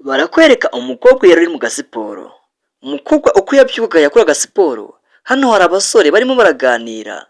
Barakwereka umukobwa yari uri mu gasiporo, umukobwa uko yabyukaga yakoraga siporo, hano hari abasore barimo baraganira,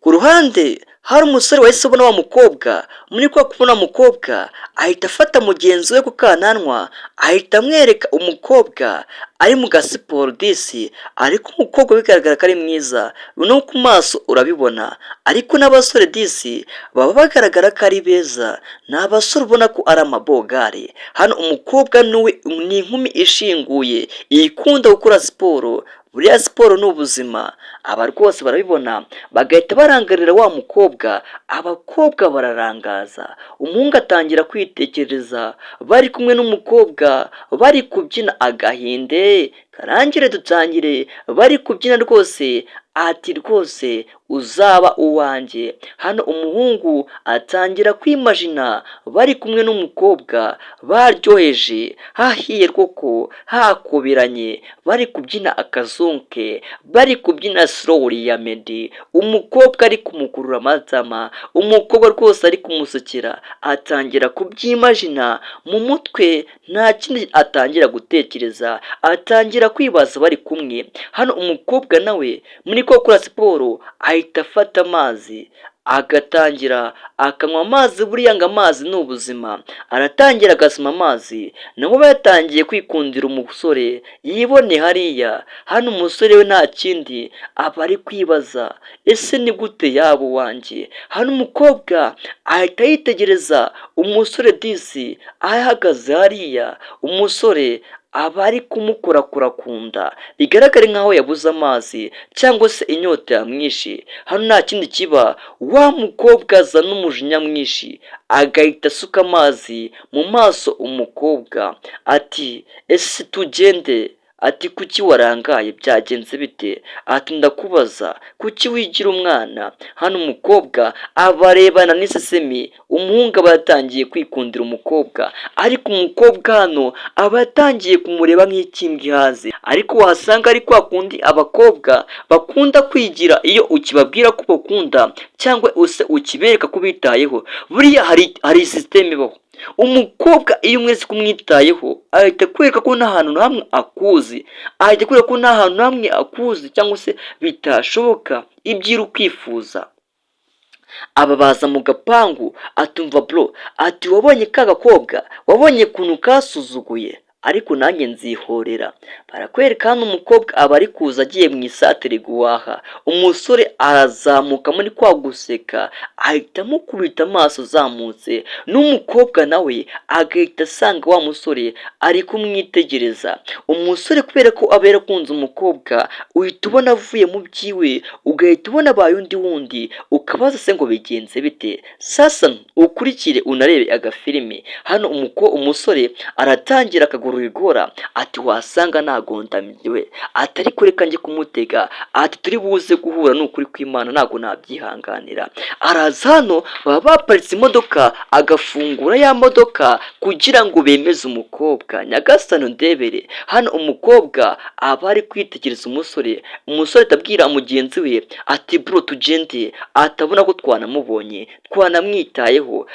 ku ruhande hari umusore wahise ubona wa mukobwa, muri kwa kubona mukobwa ahita afata mugenzi we ku kananwa, ahita amwereka umukobwa ari mu gasiporo disi, ariko umukobwa bigaragara ko ari mwiza no ku maso urabibona, ariko n'abasore disi baba bagaragara ko ari beza, ni abasore ubona ko ari amabogari, hano umukobwa ni inkumi ishinguye ikunda gukora siporo, buriya siporo ni ubuzima, aba rwose barabibona bagahita barangarira wa mukobwa, abakobwa bararangaza, umuhungu atangira kwitekereza, bari kumwe n'umukobwa bari kubyina agahinde karangire dutangire, bari kubyina rwose ati rwose uzaba uwanjye, hano umuhungu atangira kwimajina bari kumwe n'umukobwa baryoheje, hahiye koko hakoberanye, bari kubyina akazunke, bari kubyina slowly ya Meddy, umukobwa ari kumukurura amatama, umukobwa rwose ari kumusukira, atangira kubyimajina mu mutwe, nta kindi atangira gutekereza, atangira kwibaza bari kumwe, hano umukobwa nawe muri ko gukora siporo ahita afata amazi agatangira akanywa amazi, buriya ngo amazi ni ubuzima, aratangira agasoma amazi, nawe aba yatangiye kwikundira umusore yibone hariya, hano umusore we nta kindi aba ari kwibaza, ese ni gute yaba uwanjye, hano umukobwa ahita yitegereza umusore disi ahagaze hariya, umusore aba ari kumukorakora ku nda, bigaragare nkaho yabuze amazi cyangwa se inyota yamwishe, hano nta kindi kiba, wa mukobwa azana umujinya mwinshi agahita asuka amazi mu maso umukobwa, ati ese tugende, ati kuki warangaye byagenze bite, ati ndakubaza kuki wigira umwana, hano umukobwa abarebana n'isesemi, umuhungu aba yatangiye kwikundira umukobwa, ariko umukobwa hano aba yatangiye kumureba nk'ikimbwa ihaze, ariko wasanga ari kwa kundi abakobwa bakunda kwigira iyo ukibabwira ko bakunda cyangwa se ukibereka ko ubitayeho, buriya hari sisiteme ibaho, umukobwa iyo umwese kumwitayeho ahita akwereka ko nta hantu na hamwe akuzi, ahita akwereka ko nta hantu na hamwe akuzi cyangwa se bitashoboka ibyo ukwifuza, aba baza mu gapangu atumva bro, ati wabonye ka gakobwa, wabonye ukuntu kasuzuguye, ariko nanjye nzihorera, barakwereka hano umukobwa aba ari kuza agiye mu isatere guhaha, umusore arazamuka muri kwa guseka ahita amukubita amaso azamutse, n'umukobwa nawe agahita asanga wa musore ari kumwitegereza, umusore kubera ko aba yarakunze umukobwa uhita ubona avuye mu byiwe, ugahita ubona abaye undi wundi, ukabaza se ngo bigenze bite, sasa ukurikire unarebe agafilimi, hano umusore aratangira akaguru rigora, ati wasanga nagondamiwe, atari kureka njye kumutega, ati turi buze guhura n'ukuri kw'Imana ntabwo nabyihanganira, araza hano baba baparitse imodoka, agafungura ya modoka kugira ngo bemeze umukobwa, nyagasani ndebere, hano umukobwa aba ari kwitegereza umusore, umusore atabwira mugenzi we ati bro tugende, atabona ko twanamubonye twanamwitayeho,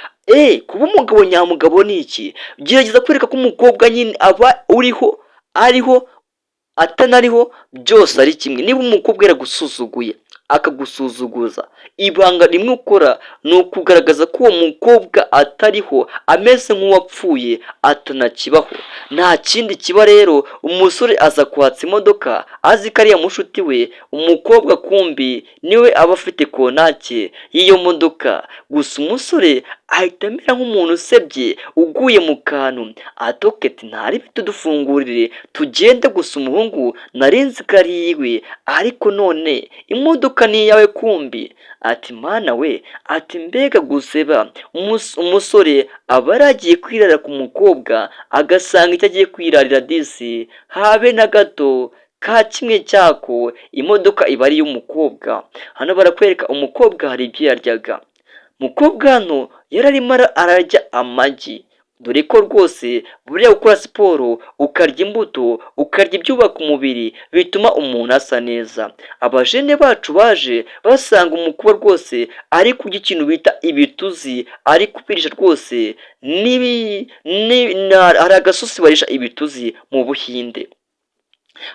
kuba umugabo nyamugabo ni iki, gerageza kwereka ko umukobwa nyine aba uriho ariho atanariho byose ari kimwe, niba umukobwa yaragusuzuguye akagusuzuguza, ibanga rimwe ukora ni ukugaragaza ko uwo mukobwa atariho, ameze nk'uwapfuye atanakibaho, nta kindi kiba rero, umusore aza kwatsa imodoka azi ko ariya mushuti we, umukobwa kumbi niwe aba afite kontake y'iyo modoka, gusa umusore ahita amera nk'umuntu usebye uguye mu kantu, atoketi ntaribi tudufungurire tugende, gusa umuhungu narinzi ko ari iwe, ariko none imodoka ni iyawe kumbi, ati mana we, ati mbega guseba, umusore aba yaragiye kwirara ku mukobwa agasanga icyo agiye kwirarira disi habe na gato, ka kimwe cyako imodoka iba ari iy'umukobwa, hano barakwereka umukobwa hari ibyo yaryaga, umukobwa hano yari arimo ararya amagi, dore ko rwose buriya gukora siporo ukarya imbuto ukarya ibyubaka umubiri bituma umuntu asa neza. Abajene bacu baje basanga umukobwa rwose ari kurya ikintu bita ibituzi, ari kubirisha rwose hari agasosi barisha ibituzi mu Buhinde.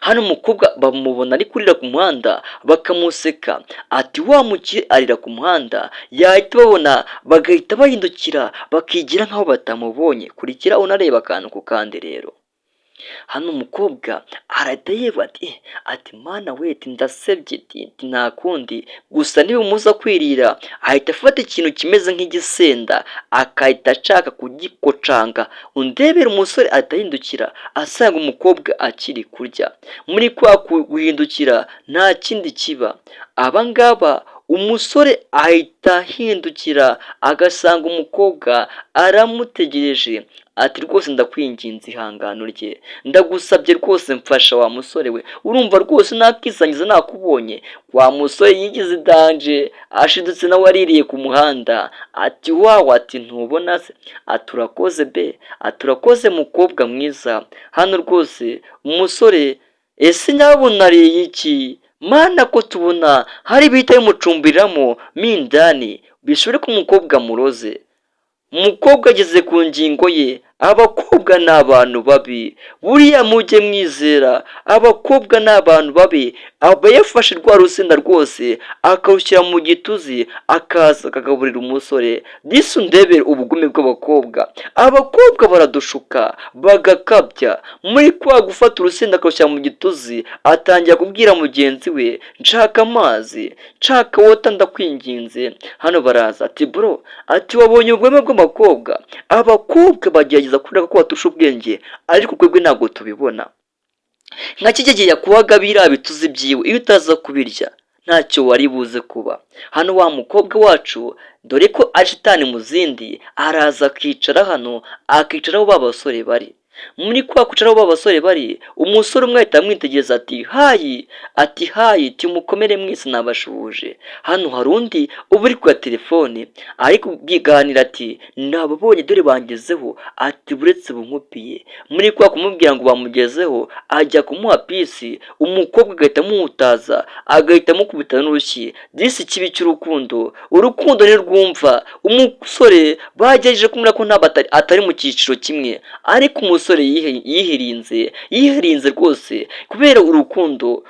Hano umukobwa bamubona ari kurira ku muhanda bakamuseka, ati wa mukire arira ku muhanda, yahita babona bagahita bahindukira bakigira nk'aho batamubonye. Kurikira unareba akantu ku kandi rero. Hano umukobwa arahita yiba ati mana we ndasebye nta kundi, gusa nibimuza kwirira ahita afata ikintu kimeze nk'igisenda akahita ashaka kugikocanga. Undebera umusore ahita ahindukira asanga umukobwa akiri kurya. Muri kwa guhindukira nta kindi kiba, abangaba umusore ahita ahindukira agasanga umukobwa aramutegereje, ati rwose ndakwinginze ihangano rye, ndagusabye rwose mfasha wa musore we, urumva rwose nakisangiza nakubonye. Wa musore yigize danje ashidutse nawe aririye ku muhanda, ati wawe ati ntubona se, ati urakoze be, ati urakoze mukobwa mwiza. Hano rwose umusore ese nyabuna ariye iki mana ko tubona hari bihita bimucumbiriramo mindani bishobore ko umukobwa muroze. Umukobwa ageze ku ngingo ye, abakobwa ni abantu babi, buriya mujye mwizera abakobwa ni abantu babi. Aba yafashe rwa rusenda rwose akarushyira mu gituzi akaza akagaburira umusore. Disi undebere ubugome bw'abakobwa, abakobwa baradushuka bagakabya. Muri kwa gufata urusenda akarushyira mu gituzi atangira kubwira mugenzi we nshaka amazi, nshaka wota ndakwinginze. Hano baraza ati bro, ati wabonye ubugome bw'abakobwa? Abakobwa bagerageza kureka ko batusha ubwenge ariko twebwe ntabwo tubibona. Nka kijya gihe yakubaga biriya bituzi byiwe, iyo utaza kubirya ntacyo wari buze kuba. Hano wa mukobwa wacu dore ko ari shitani mu zindi, araza akicara hano akicaraho ba basore bari. Muri kwa kwicara ba basore bari, umusore umwe ahita amwitegereza ati hayi, ati hayi tumukomere mwese nabashuhuje. Hano hari undi uba uri kwa telefone ari kubiganira ati nababonye dore bangezeho, ati buretse bunkupiye. Muri kwa kumubwira ngo bamugezeho ajya kumuha pisi, umukobwa agahita amuhutaza agahita amukubita n'urushyi. Disi kibi cy'urukundo, urukundo ntirwumva. Umusore bagerageje kumubwira ko ntabwo atari mu cyiciro kimwe, ariko umusore yihirinze rwose kubera urukundo.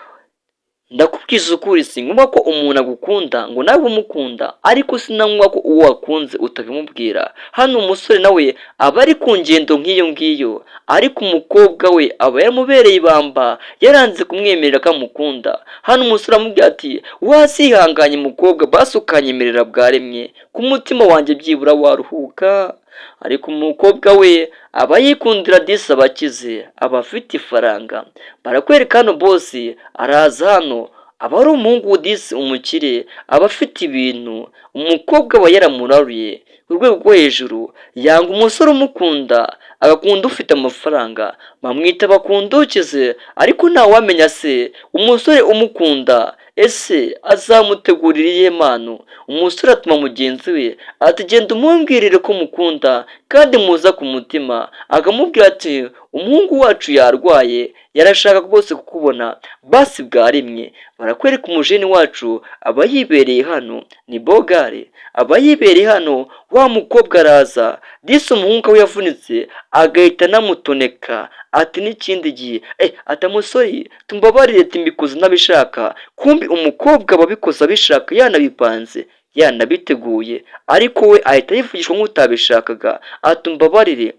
Ndakubwiza ukuri, si ngombwa ko umuntu agukunda ngo nawe umukunda, ariko sinanywa ko uwo wakunze utabimubwira. Hano umusore nawe aba ari ku ngendo nk'iyo ngiyo, ariko umukobwa we aba yamubereye ibamba yaranze kumwemerera ko amukunda. Hano umusore amubwira ati wasihanganye mukobwa basi ukanyemerera bwaremye, ku mutima wanjye byibura waruhuka. Ariko umukobwa we aba yikundira disi abakize, aba afite ifaranga. Barakwereka hano bosi araza hano, aba ari umuhungu disi umukire, aba afite ibintu. Umukobwa aba yaramuraruye ku rwego rwo hejuru, yanga umusore umukunda agakunda ufite amafaranga. Bamwita bakundukize, ariko ntawamenya se umusore umukunda ese azamutegurira iyihe mpano. Umusore atuma mugenzi we ati genda umumbwirire ko mukunda kandi muza ku mutima. Akamubwira ati umuhungu wacu yarwaye yarashaka rwose kukubona basi bwarimwe. Barakwereka umujeni wacu aba yibereye hano, ni bogare aba yibereye hano. Wa mukobwa araza disi umuhungu we yavunitse agahita anamutoneka, ati n'ikindi gihe ati umusore tumbabarire timbikoze nabishaka. Kumbi umukobwa ababikoze abishaka yanabipanze yanabiteguye, ariko we ahita yivugishwa nk'utabishakaga, ati mbabarire.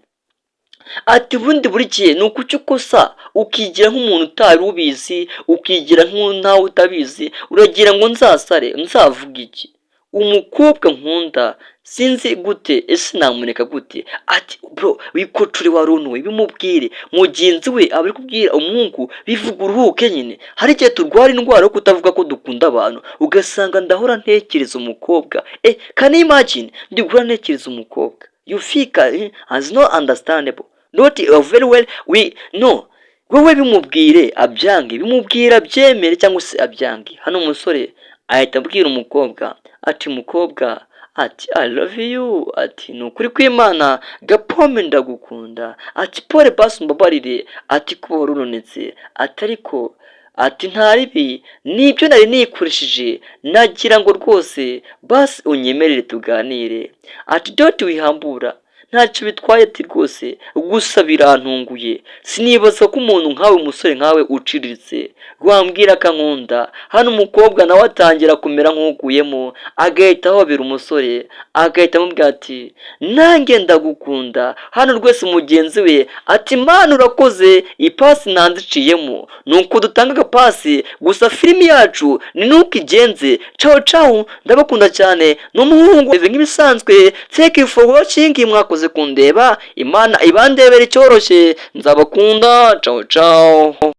Ati bundi buri gihe ni ukuki ukosa ukigira nk'umuntu utari ubizi, ukigira nk'aho utabizi, uragira ngo nzasare nzavuga iki? Umukobwa nkunda sinzi gute ese namureka gute? Ati bro wikocure warunuwe bimubwire. Mugenzi we aba ari kubwira umuhungu bivuga uruhuke nyine. Hari igihe turwara indwara yo kutavuga ko dukunda abantu, ugasanga ndahora ntekereza umukobwa. Can you imagine ndigura ntekereza umukobwa? You feel as no understandable, not very well we no. Wowe bimubwire abyange, bimubwira byemere cyangwa se abyange. Hano umusore ahita abwira umukobwa ati mukobwa ati I love you, ati ni ukuri kw'Imana Gapome ndagukunda, ati pole basi umbabarire, ati kuba warunonetse, ati ariko ati nta ribi nibyo nari nikurishije, nagira ngo rwose basi unyemerere tuganire, ati doti wihambura ntacyo bitwaye, ati rwose gusa birantunguye, sinibaza ko umuntu nkawe, umusore nkawe uciriritse wambwira akankunda. Hano umukobwa nawe atangira kumera nk'uguyemo, agahita ahobera umusore, agahita amubwira ati nanjye ndagukunda. Hano rwose mugenzi we ati mana urakoze, ipasi nanziciyemo, nuko dutanga agapasi, gusa filimi yacu ni nuko igenze. Ciao ciao, ndabakunda cyane, n'umuhungu nk'ibisanzwe. Thank you for watching, mwakoze kundeba, Imana ibandebera icyoroshye, nzabakunda. Ciao ciao.